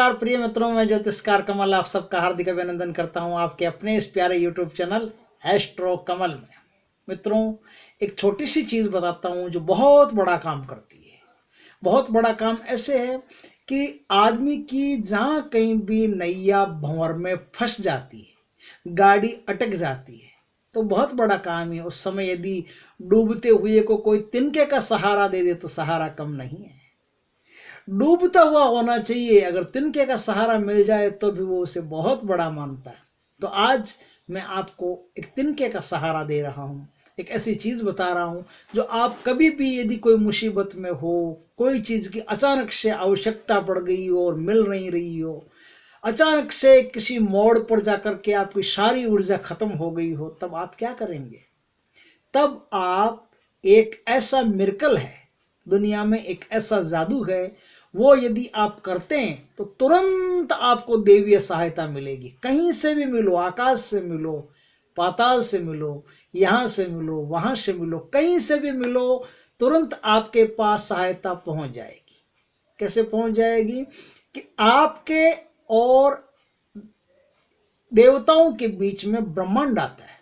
नमस्कार प्रिय मित्रों, मैं ज्योतिषकार कमल आप सबका हार्दिक अभिनंदन करता हूं आपके अपने इस प्यारे यूट्यूब चैनल एस्ट्रो कमल में। मित्रों, एक छोटी सी चीज़ बताता हूं जो बहुत बड़ा काम करती है। बहुत बड़ा काम ऐसे है कि आदमी की जहाँ कहीं भी नैया भंवर में फंस जाती है, गाड़ी अटक जाती है, तो बहुत बड़ा काम है। उस समय यदि डूबते हुए को कोई तिनके का सहारा दे दे तो सहारा कम नहीं है, डूबता हुआ होना चाहिए। अगर तिनके का सहारा मिल जाए तो भी वो उसे बहुत बड़ा मानता है। तो आज मैं आपको एक तिनके का सहारा दे रहा हूँ, एक ऐसी चीज़ बता रहा हूँ जो आप कभी भी यदि कोई मुसीबत में हो, कोई चीज़ की अचानक से आवश्यकता पड़ गई हो और मिल नहीं रही हो, अचानक से किसी मोड़ पर जाकर के आपकी सारी ऊर्जा खत्म हो गई हो, तब आप क्या करेंगे? तब आप, एक ऐसा मिरेकल है दुनिया में, एक ऐसा जादू है, वो यदि आप करते हैं तो तुरंत आपको देवीय सहायता मिलेगी। कहीं से भी मिलो, आकाश से मिलो, पाताल से मिलो, यहाँ से मिलो, वहाँ से मिलो, कहीं से भी मिलो, तुरंत आपके पास सहायता पहुँच जाएगी। कैसे पहुँच जाएगी? कि आपके और देवताओं के बीच में ब्रह्मांड आता है,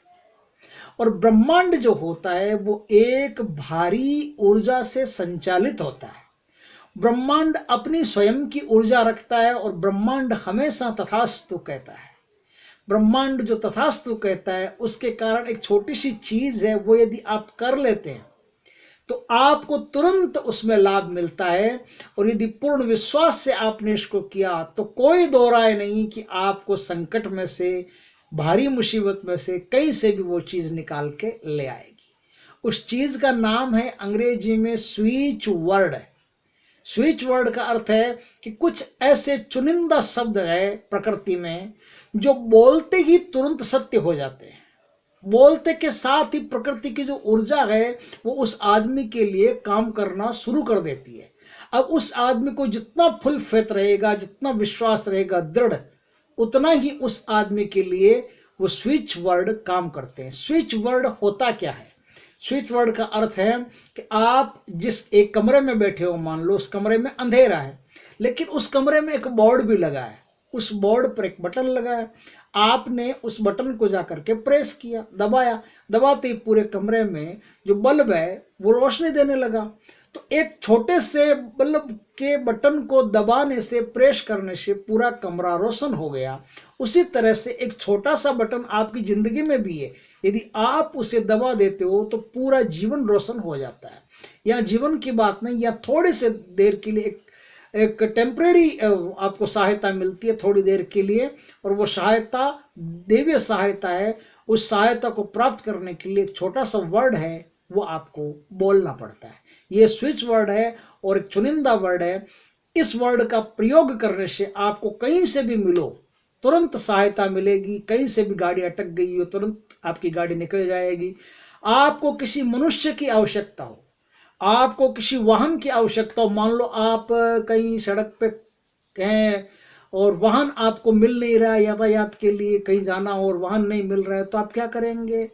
और ब्रह्मांड जो होता है वो एक भारी ऊर्जा से संचालित होता है। ब्रह्मांड अपनी स्वयं की ऊर्जा रखता है और ब्रह्मांड हमेशा तथास्तु कहता है। ब्रह्मांड जो तथास्तु कहता है उसके कारण एक छोटी सी चीज है, वो यदि आप कर लेते हैं तो आपको तुरंत उसमें लाभ मिलता है। और यदि पूर्ण विश्वास से आपने इसको किया तो कोई दो राय नहीं कि आपको संकट में से, भारी मुसीबत में से कहीं से भी वो चीज निकाल के ले आएगी। उस चीज का नाम है अंग्रेजी में स्विच वर्ड। स्विच वर्ड का अर्थ है कि कुछ ऐसे चुनिंदा शब्द है प्रकृति में जो बोलते ही तुरंत सत्य हो जाते हैं। बोलते के साथ ही प्रकृति की जो ऊर्जा है वो उस आदमी के लिए काम करना शुरू कर देती है। अब उस आदमी को जितना फुल फेथ रहेगा, जितना विश्वास रहेगा दृढ़, उतना ही उस आदमी के लिए वो स्विच वर्ड काम करते हैं। स्विच वर्ड होता क्या है? स्विच वर्ड का अर्थ है कि आप जिस एक कमरे में बैठे हो, मान लो उस कमरे में अंधेरा है, लेकिन उस कमरे में एक बोर्ड भी लगा है, उस बोर्ड पर एक बटन लगा है। आपने उस बटन को जाकर के प्रेस किया, दबाया, दबाते ही पूरे कमरे में जो बल्ब है वो रोशनी देने लगा। तो एक छोटे से बल्ब के बटन को दबाने से, प्रेस करने से पूरा कमरा रोशन हो गया। उसी तरह से एक छोटा सा बटन आपकी जिंदगी में भी है, यदि आप उसे दबा देते हो तो पूरा जीवन रोशन हो जाता है। या जीवन की बात नहीं, या थोड़ी से देर के लिए एक टेम्परेरी आपको सहायता मिलती है, थोड़ी देर के लिए, और वो सहायता देवीय सहायता है। उस सहायता को प्राप्त करने के लिए एक छोटा सा वर्ड है, वो आपको बोलना पड़ता है। ये स्विच वर्ड है और एक चुनिंदा वर्ड है। इस वर्ड का प्रयोग करने से आपको कहीं से भी मिलो, तुरंत सहायता मिलेगी। कहीं से भी गाड़ी अटक गई हो, तुरंत आपकी गाड़ी निकल जाएगी। आपको किसी मनुष्य की आवश्यकता हो, आपको किसी वाहन की आवश्यकता हो, मान लो आप कहीं सड़क पे हैं और वाहन आपको मिल नहीं रहा है, यातायात के लिए कहीं जाना हो और वाहन नहीं मिल रहा है, तो आप क्या करेंगे?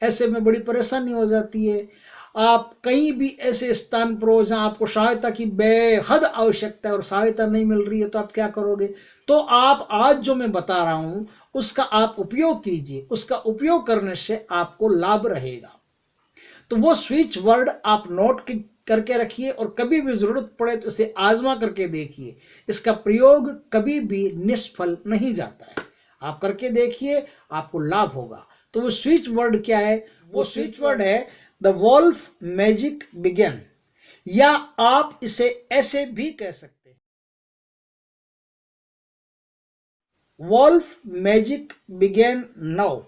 ऐसे में बड़ी परेशानी हो जाती है। आप कहीं भी ऐसे स्थान पर हो जहाँ आपको सहायता की बेहद आवश्यकता है और सहायता नहीं मिल रही है, तो आप क्या करोगे? तो आप आज जो मैं बता रहा हूँ उसका आप उपयोग कीजिए। उसका उपयोग करने से आपको लाभ रहेगा। तो वो स्विच वर्ड आप नोट करके रखिए और कभी भी जरूरत पड़े तो इसे आजमा करके देखिए। इसका प्रयोग कभी भी निष्फल नहीं जाता है। आप करके देखिए, आपको लाभ होगा। तो वो स्विच वर्ड क्या है? वो स्विच वर्ड है द वोल्फ मैजिक बिगेन, या आप इसे ऐसे भी कह सकते हैं, वोल्फ मैजिक बिगेन नाउ।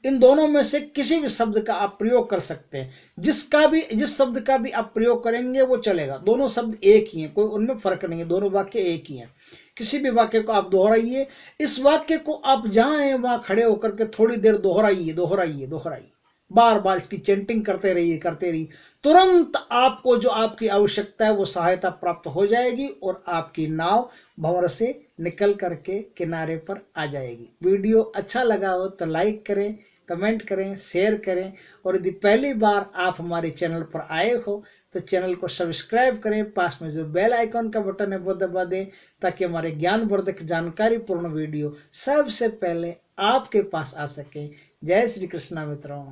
इन दोनों में से किसी भी शब्द का आप प्रयोग कर सकते हैं। जिस शब्द का भी आप प्रयोग करेंगे वो चलेगा। दोनों शब्द एक ही हैं, कोई उनमें फर्क नहीं है, दोनों वाक्य एक ही हैं। किसी भी वाक्य को आप दोहराइए। इस वाक्य को आप जहाँ हैं वहाँ खड़े होकर के थोड़ी देर दोहराइए, दोहराइए, दोहराइए, बार बार इसकी चेंटिंग करते रहिए, करते रहिए। तुरंत आपको जो आपकी आवश्यकता है वो सहायता प्राप्त हो जाएगी और आपकी नाव भंवर से निकल करके किनारे पर आ जाएगी। वीडियो अच्छा लगा हो तो लाइक करें, कमेंट करें, शेयर करें, और यदि पहली बार आप हमारे चैनल पर आए हो तो चैनल को सब्सक्राइब करें, पास में जो बेल आइकॉन का बटन है वो दबा दें, ताकि हमारे ज्ञानवर्धक जानकारी पूर्ण वीडियो सबसे पहले आपके पास आ सके। जय श्री कृष्णा मित्रों।